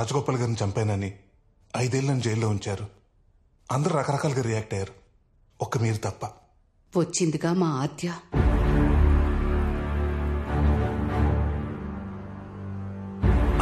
రాజగోపాల్ గారిని చంపానని 5 ఏళ్ళని జైల్లో ఉంచారు. అందరూ రకరకాలుగా రియాక్ట్ అయ్యారు, ఒక్క మీరు తప్ప. వచ్చిందిగా మా ఆద్య.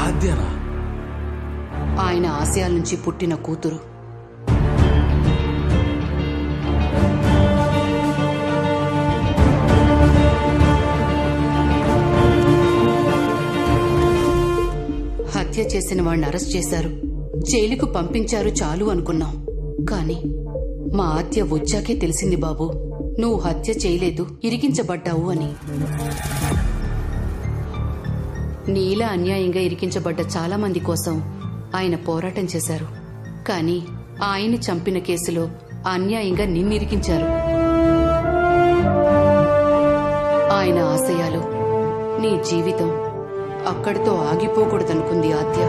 ఆద్యనా? ఆయన ఆశయాల నుంచి పుట్టిన కూతురు. హత్య చేసిన వాడిని అరెస్ట్ చేశారు, జైలుకు పంపించారు చాలు అనుకున్నాం. కానీ మా ఆద్య వచ్చాకే తెలిసింది బాబు, నువ్వు హత్య చేయలేదు, ఇరికించబడ్డావు అని. నీలా అన్యాయంగా ఇరికించబడ్డ చాలా మంది కోసం ఆయన పోరాటం చేశారు. కానీ ఆయన్ని చంపిన కేసులో అన్యాయంగా నిన్నిరికించారు. ఆయన ఆశయాలు, నీ జీవితం అక్కడితో ఆగిపోకూడదనుకుంది ఆద్య.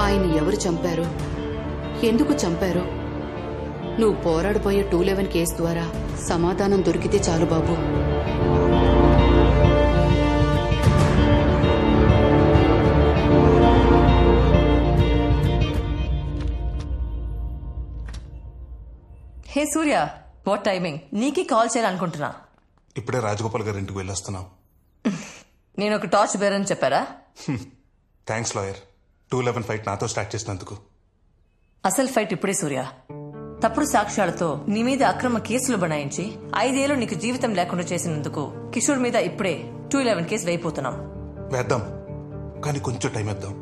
ఆయన ఎవరు చంపారు, ఎందుకు చంపారు, నువ్వు పోరాడబోయే 211 కేసు ద్వారా సమాధానం దొరికితే చాలు బాబు. హే సూర్య, వాట్ టైమింగ్? నీకే కాల్ చేయాలనుకుంటున్నా. ఇప్పుడే రాజగోపాల్ గారి ఇంటికి వెళ్ళొస్తున్నాం. నేను ఒక టార్చ్ బేర్ అని చెప్పారా? థ్యాంక్స్ లాయర్, 211 ఫైట్ నాతో స్టార్ట్ చేసినందుకు. అసలు ఫైట్ ఇప్పుడే సూర్య. తప్పుడు సాక్ష్యాలతో నీ మీద అక్రమ కేసులు బనాయించి 5 ఏళ్లు నీకు జీవితం లేకుండా చేసినందుకు కిషోర్ మీద ఇప్పుడే 211 కేసు వేయిపోతున్నాం. వేద్దాం, కానీ కొంచెం టైం ఇద్దాం.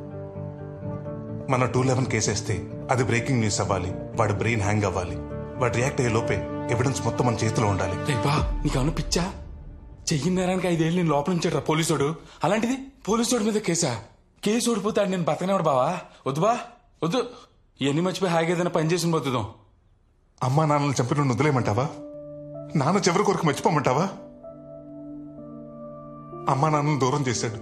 మన 211 కేసు వేస్తే అది బ్రేకింగ్ న్యూస్ అవ్వాలి, వాడి బ్రెయిన్ హ్యాంగ్ అవ్వాలి, వాడు రియాక్ట్ అయ్యే లోపే ఎవిడెన్స్ మొత్తం మన చేతిలో ఉండాలి. రేపా నీకన్నా పిచ్చా? చెయ్యి నేరానికి 5 ఏళ్ళు నేను లోపల ఉంచాడు పోలీసోడు. అలాంటిది పోలీసోడు మీద కేసా? కేసు ఓడిపోతాడు, నేను బతకనేవాడు బావా. వద్దు బా, వద్దు. ఇవన్నీ మర్చిపోయి హాయిగా ఏదైనా పని చేసి పోతుందాం. అమ్మా నాన్నలు చంపిన వదిలేయమంటావా? నాన్న చివరి కొరకు మర్చిపోమంటావా? అమ్మా నాన్నను దూరం చేశాడు,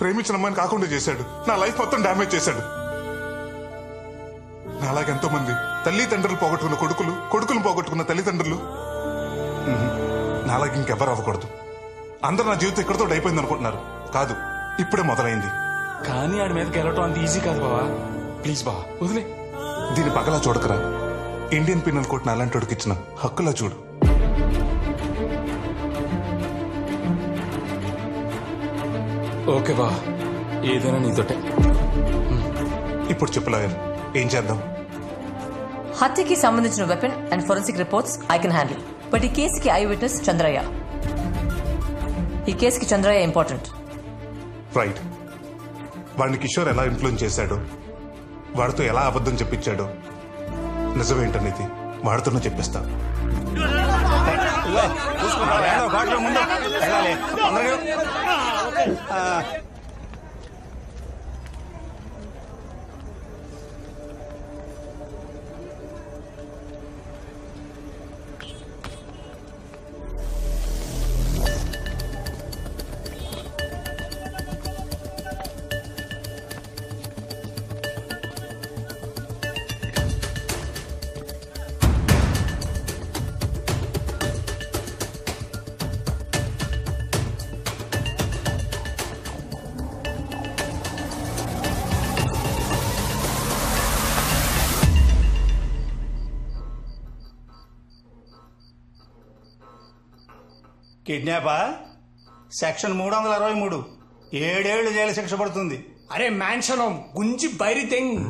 ప్రేమించిన అమ్మాయిని కాకుండా చేశాడు, నా లైఫ్ మొత్తం డ్యామేజ్ చేశాడు. నాలాగెంతో మంది తల్లిదండ్రులు పోగొట్టుకున్న కొడుకులు, కొడుకులు పోగొట్టుకున్న తల్లిదండ్రులు. నాలాగే ఇంకెవ్వరు అవ్వకూడదు. అందరూ నా జీవితం ఇక్కడితో అయిపోయింది అనుకుంటున్నారు. కాదు, ఇప్పుడే మొదలైంది. కానీ ఆడి మీద గెలవటం అంత ఈజీ కాదు బావా. ప్లీజ్ బావా, వదిలే. దీని పగలా చూడకరా, ఇండియన్ పిన్నల్ కోర్టును అలాంటి వాడికి ఇచ్చిన హక్కులా చూడు. ఓకే బా, ఏదైనా నీతోటే. ఇప్పుడు చెప్పు లాయర్, ఏం చేద్దాం? హత్యకి సంబంధించిన weapon and forensic reports I can handle. But ఈ కేసుకి ఐ విట్నెస్ చంద్రయ్య. ఈ కేసుకి చంద్రయ్య ఇంపార్టెంట్. రైట్. వాడిని కిషోర్ ఎలా ఇన్ఫ్లుయెన్స్ చేశాడో, వాడితో ఎలా అబద్ధం చెప్పించాడో, నిజమేంటనేది వాడితోనే చెప్పిస్తా. కిడ్నాపా? సెక్షన్ 323, 7 ఏళ్లు జైలు శిక్ష పడుతుంది. అరే మ్యాన్షన్ గుంజి బైరి తెంగ్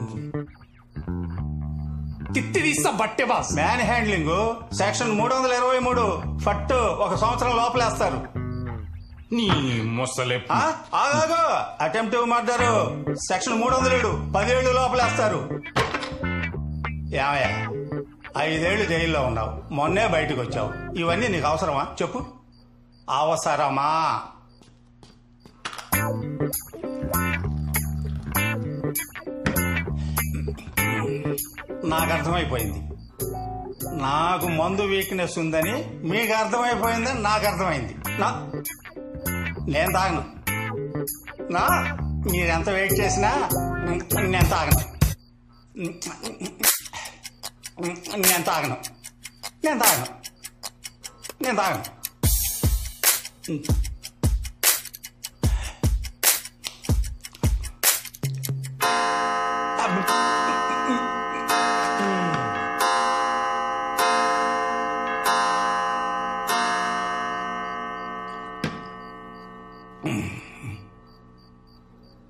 తిత్తి తీస్తా బట్టే బాస్. మ్యాన్ హ్యాండ్లింగ్ సెక్షన్ 323 ఫట్టు 1 సంవత్సరం లోపలేస్తారు. నీ ముసలే ఆగాగో, అటెంప్టివ్ మర్డర్ సెక్షన్ 307 10 ఏళ్లు లోపలేస్తారు. ఏమయ్యా, 5 ఏళ్లు జైల్లో ఉన్నావు, మొన్నే బయటకు వచ్చావు. ఇవన్నీ నీకు అవసరమా చెప్పు? అవసరమా? నాకు అర్థమైపోయింది. నాకు మందు వీక్నెస్ ఉందని మీకు అర్థమైపోయిందని నాకు అర్థమైంది. నేను తాగను. మీరెంత వెయిట్ చేసినా నేను తాగను. నేను తాగను. నేను తాగను. నేను తాగను.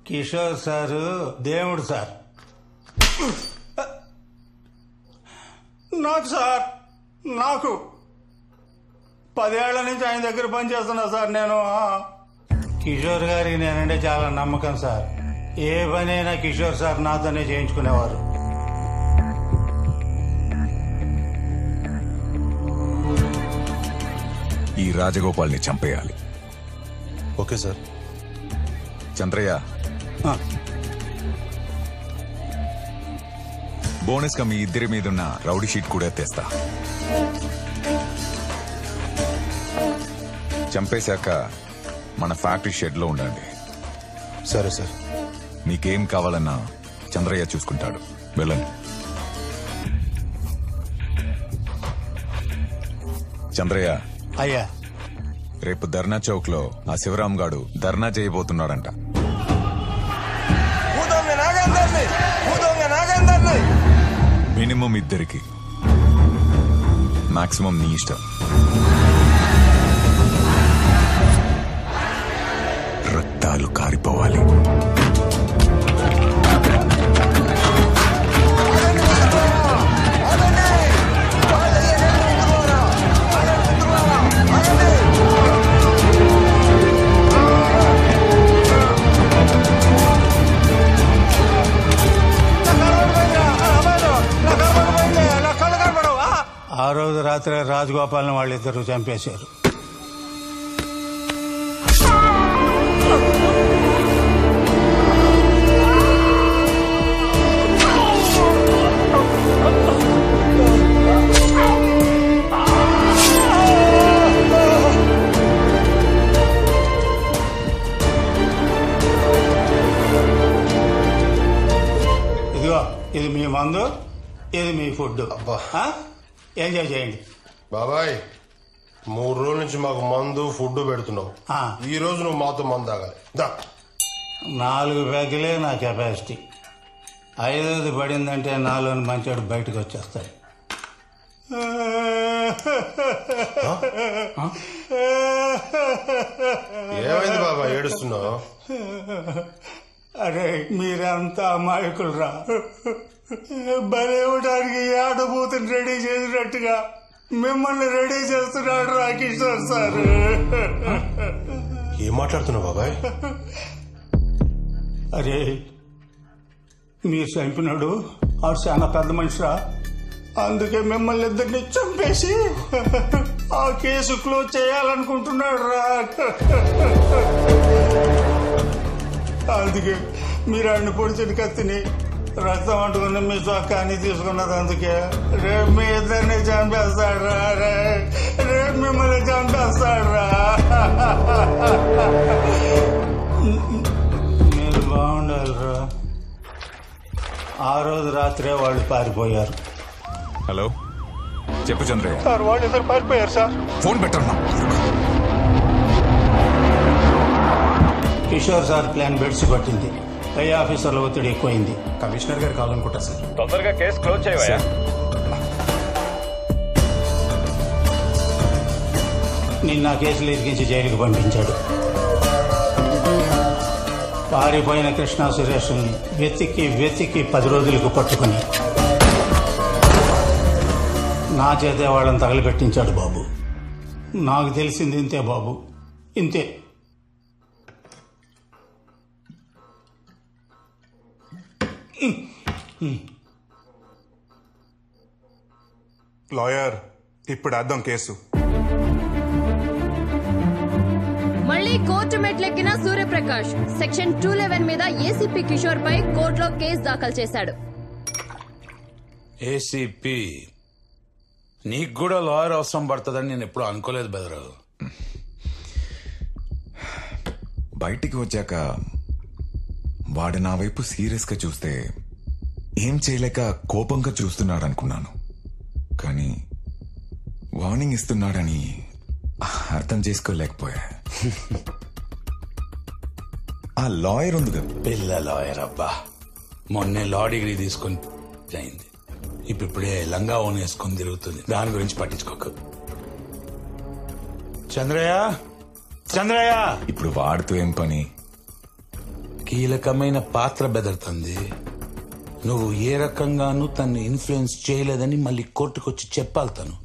కిషోర్ సారు దేవుడు సార్. నాకు సార్, నాకు 10 ఏళ్ల నుంచి ఆయన దగ్గర పనిచేస్తున్నా సార్ నేను. కిషోర్ గారికి నేనంటే చాలా నమ్మకం సార్. ఏ పనైనా కిషోర్ సార్ నాతోనే చేయించుకునేవారు. ఈ రాజగోపాల్ని చంపేయాలి. Okay sir. చంద్రయ్య, బోనస్ గా మీ ఇద్దరి మీదున్న రౌడీ షీట్ కూడా తెస్తా. చంపేశాక మన ఫ్యాక్టరీ షెడ్ లో ఉండండి. సరే సార్. మీకేం కావాలన్నా చంద్రయ్య చూసుకుంటాడు. వెళ్ళండి. చంద్రయ్య, అయ్యా, రేపు ధర్నా చౌక్ లో ఆ శివరాం గాడు ధర్నా చేయబోతున్నాడంట. మినిమం ఇద్దరికి, మాక్సిమం నీ ఇష్టం. రక్తాలు కారిపోవాలి. ఆ రోజు రాత్రి రాజగోపాల్ని వాళ్ళిద్దరూ చంపేశారు. ఇదిగో, ఇది మీ మందు, ఇది మీ ఫుడ్. ఎంజాయ్ చేయండి. బాబాయ్, 3 రోజుల నుంచి మాకు మందు ఫుడ్ పెడుతున్నావు. ఈ రోజు నువ్వు మాతో మందు తాగాలి. 4 ప్యాకులే నా కెపాసిటీ. 5వది పడిందంటే నాలోని మంచోడు బయటకు వచ్చేస్తాడు. ఏమైంది బాబా ఏడుస్తున్నావు? అరే, మీరంతా అమాయకులు రా. బలేవడానికి ఆడబోతుని రెడీ చేసినట్టుగా మిమ్మల్ని రెడీ చేస్తున్నాడు రా కిషోర్ సార్. ఏం మాట్లాడుతున్నావు బాబాయ్? అరే, మీరు చంపినాడు ఆడు చాలా పెద్ద మనిషిరా. అందుకే మిమ్మల్ని ఇద్దరిని చంపేసి ఆ కేసు క్లోజ్ చేయాలనుకుంటున్నాడు రా. అందుకే మీరు ఆడిని పొడిచిన కత్తిని రక్తం అంటుకుని మీ చొక్కాన్ని తీసుకున్నది. అందుకే రేపు మీ ఇద్దరిని చంపేస్తాడు రా. రేపు మిమ్మల్ని చంపేస్తాడు రా. మీరు బాగుండాలి రా. ఆ రోజు రాత్రే వాళ్ళు పారిపోయారు. హలో, చెప్పు చంద్రయ్య. సార్, వాళ్ళు ఇద్దరు పారిపోయారు సార్. ఫోన్ పెట్టన్నా. కిషోర్ సార్ ప్లాన్ బెడ్స్ పట్టింది. పై ఆఫీసర్ల ఒత్తిడి ఎక్కువైంది. కమిషనర్ గారు కావాలనుకుంటా సార్. తొందరగా కేసు క్లోజ్ చేయవా. నిన్న కేసులు ఇరికించి జైలుకు పంపించాడు. పారిపోయిన కృష్ణా సురేష్ని వెతికి 10 రోజులకు పట్టుకుని నా చేతే వాళ్ళని తగలబెట్టించాడు బాబు. నాకు తెలిసింది ఇంతే బాబు, ఇంతే. లాయర్, ఇప్పుడు వేద్దాం కేసు. మళ్ళీ కోర్టు మెట్లెక్కిన సూర్యప్రకాష్ సెక్షన్ 211 మీద ఏసీపీ కిషోర్ పై కోర్టులో కేసు దాఖలు చేశాడు. ఏసీపీ, నీకు కూడా లాయర్ అవసరం పడుతుందని నేను ఎప్పుడు అనుకోలేదు బెదరు. బయటికి వచ్చాక వాడు నా వైపు సీరియస్ గా చూస్తే ఏం చేయలేక కోపంగా చూస్తున్నాడు అనుకున్నాను. కానీ వార్నింగ్ ఇస్తున్నాడని అర్థం చేసుకోలేకపోయా. ఆ లాయర్ ఉంది కదా, పిల్ల లాయర్ అబ్బా, మొన్నే లా డిగ్రీ తీసుకొని అయింది. ఇప్పుడే లంగా ఓన్ వేసుకొని తిరుగుతుంది. దాని గురించి పట్టించుకోకు. చంద్రయ్య, చంద్రయ్య. ఇప్పుడు వాడితో ఏం పని? కీలకమైన పాత్ర బెదరుతుంది. నువ్వు ఏ రకంగానూ తన్ని ఇన్ఫ్లుయెన్స్ చేయలేదని మళ్ళీ కోర్టుకొచ్చి చెప్పాలి. తను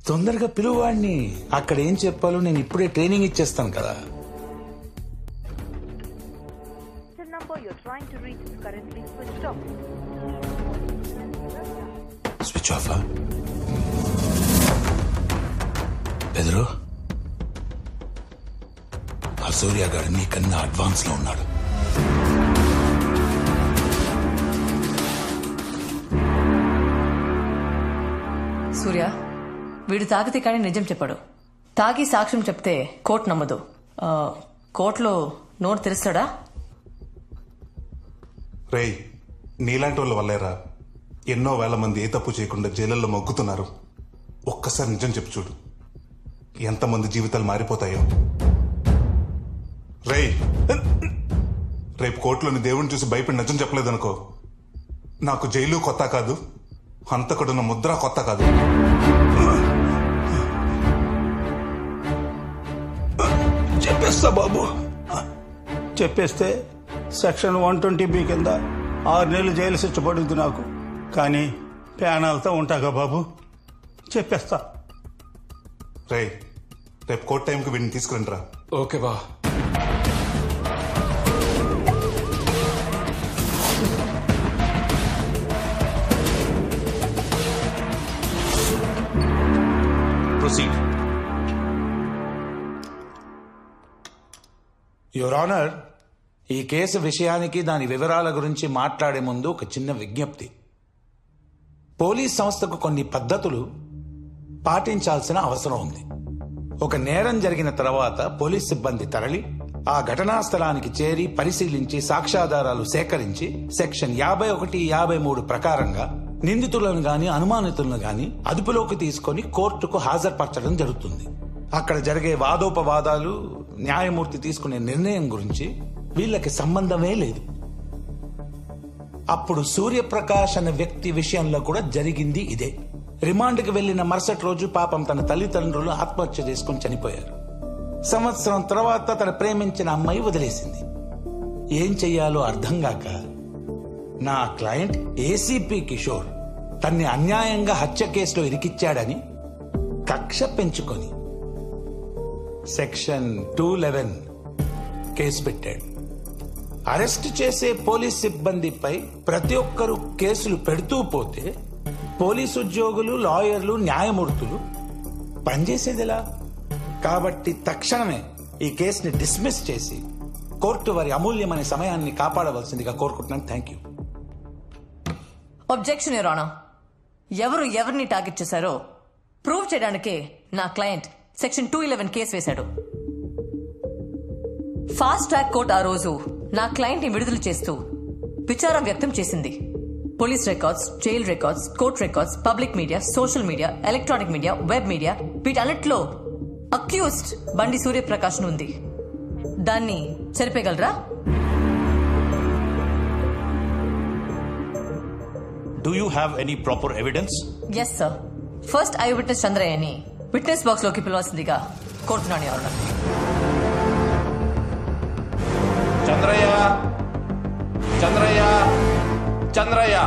తొందరగా పిలువాడిని. అక్కడ ఏం చెప్పాలో నేను ఇప్పుడే ట్రైనింగ్ ఇచ్చేస్తాను కదా. Switch off. బెదరు, ఆ సూర్య గారు నీకన్నా అడ్వాన్స్ లో ఉన్నాడు. సూర్య, వీడు తాగితే కానీ నిజం చెప్పాడు. తాగి సాక్ష్యం చెప్తే కోర్టు నమ్మదు. కోర్టులో నోరు తెరుస్తాడా? రేయ్, నీలాంటి వాళ్ళ వల్లేరా ఎన్నో వేల మంది ఏ తప్పు చేయకుండా జైళ్ళల్లో మొగ్గుతున్నారు. ఒక్కసారి నిజం చెప్పు చూడు, ఎంతమంది జీవితాలు మారిపోతాయో. రేయ్, రేపు కోర్టులోని దేవుడిని చూసి భయపడి నిజం చెప్పలేదనుకో, నాకు జైలు కొత్త కాదు, హంతకుడున్న ముద్ర కొత్త కాదు. చెప్పేస్తా బాబు. చెప్పేస్తే సెక్షన్ 120B కింద 6 నెలలు జైలు శిక్ష పడుద్ది నాకు. కానీ ప్యానాలతో ఉంటాగా బాబు, చెప్పేస్తా. రేపు కోర్టు టైంకి వీడిని తీసుకురండి రా. ఓకే బా. ప్రొసీడ్. యువర్ ఆనర్, ఈ కేసు విషయానికి దాని వివరాల గురించి మాట్లాడే ముందు ఒక చిన్న విజ్ఞప్తి. పోలీస్ సంస్థకు కొన్ని పద్ధతులు పాటించాల్సిన అవసరం ఉంది. ఒక నేరం జరిగిన తర్వాత పోలీస్ సిబ్బంది తరలి ఆ ఘటనా స్థలానికి చేరి పరిశీలించి సాక్ష్యాధారాలు సేకరించి సెక్షన్ 51, 53 ప్రకారంగా నిందితులను గాని అనుమానితులను గాని అదుపులోకి తీసుకొని కోర్టుకు హాజరుపరచడం జరుగుతుంది. అక్కడ జరిగే వాదోపవాదాలు, న్యాయమూర్తి తీసుకునే నిర్ణయం గురించి వీళ్ళకి సంబంధమే లేదు. అప్పుడు సూర్యప్రకాష్ అనే వ్యక్తి విషయంలో కూడా జరిగింది ఇదే. రిమాండ్కి వెళ్లిన మరుసటి రోజు పాపం తన తల్లిదండ్రులు ఆత్మహత్య చేసుకుని చనిపోయారు. సంవత్సరం తర్వాత తన ప్రేమించిన అమ్మాయి వదిలేసింది. ఏం చెయ్యాలో అర్థం కాక నా క్లయింట్ ఏసీపీ కిషోర్ తన్ని అన్యాయంగా హత్య కేసులో ఇరికిచ్చాడని కక్ష పెంచుకొని సెక్షన్ 211 కేసు పెట్టాడు. అరెస్ట్ చేసే పోలీస్ సిబ్బందిపై ప్రతి ఒక్కరూ కేసులు పెడుతూ పోతే పోలీసు ఉద్యోగులు, లాయర్లు, న్యాయమూర్తులు పనిచేసేదిలా. కాబట్టి తక్షణమే ఈ కేసుని డిస్మిస్ చేసి కోర్టు వారి అమూల్యమైన సమయాన్ని కాపాడవలసిందిగా కోరుకుంటున్నాను. Thank you. Objection your honour. ఎవరు ఎవరిని టార్గెట్ చేశారో ప్రూవ్ చేయడానికే నా క్లయింట్ సెక్షన్ 211 కేసు వేశాడు. ఫాస్ట్ ట్రాక్ కోర్ట్ ఆ రోజు నా క్లయింట్ ని విడుదల చేస్తూ విచారం వ్యక్తం చేసింది. Police records, jail records, court records, public media, social media, electronic media, web media, వీటన్నిటిలో అక్యూజ్డ్ బండి సూర్యప్రకాష్ ఉంది. దాన్ని సరిపోగలరా? Do you have any proper evidence? Yes, sir. First eye witness చంద్రయ్యని విట్నెస్ బాక్స్ లోకి పిలవాల్సిందిగా కోరుతున్నాను యువర్ ఆనర్. చంద్రయ్య, చంద్రయ్య, చంద్రయ్య.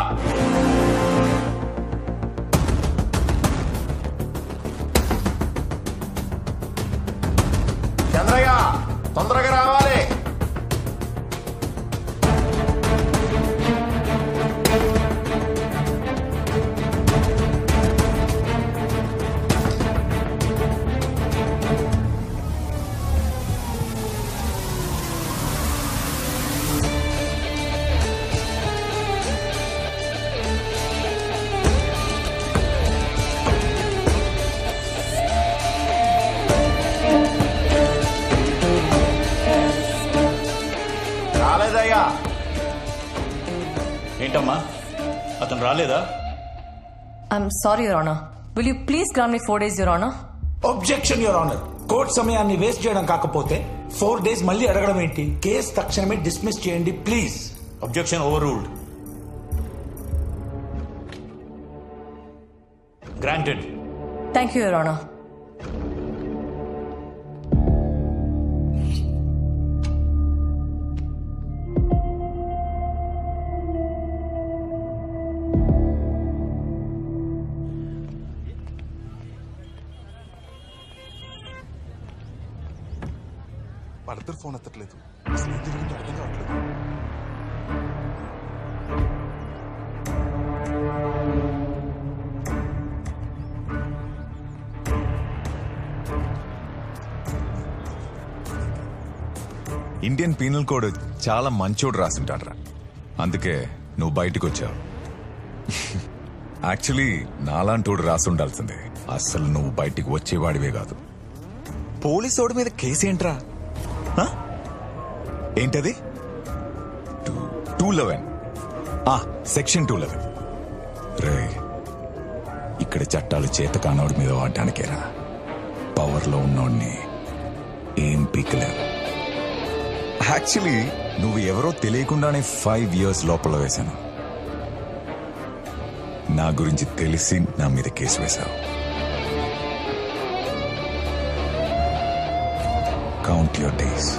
చంద్రయ్య, తొందరగా రావాలి. ఏంటమ్మా, అతను రాలేదా? I'm sorry your honour. Will you please grant me 4 days your honour? Objection your honour. Court సమయాన్ని వేస్ట్ చేయడం కాకపోతే 4 days మళ్ళీ అడగడం ఏంటి? కేసు తక్షణమే డిస్మిస్ చేయండి please. Objection overruled. Granted. Thank you your honour. Phone ఎత్తట్లేదు. అసలు ఏం జరిగిందో అర్థం కావట్లేదు. ఇండియన్ పీనల్ కోడ్ చాలా మంచోడు రాసుంటాడ్రా, అందుకే నువ్వు బయటకు వచ్చావు. యాక్చువల్లీ నాలాంటోడు రాసుండాల్సిందే. అస్సలు నువ్వు బయటికి వచ్చేవాడివే కాదు. పోలీసోడి మీద కేసేంట్రా? ఏంటది? 211 సెక్షన్ 211. రే, ఇక్కడ చట్టాలు చేత కానోడి మీద వాడడానికేరా. పవర్లో ఉన్నోడిని ఏం పీకలేదు. యాక్చువల్లీ నువ్వు ఎవరో తెలియకుండానే 5 years లోపల వేశాను. నా గురించి తెలిసి నా మీద కేసు వేశావు. Count your days.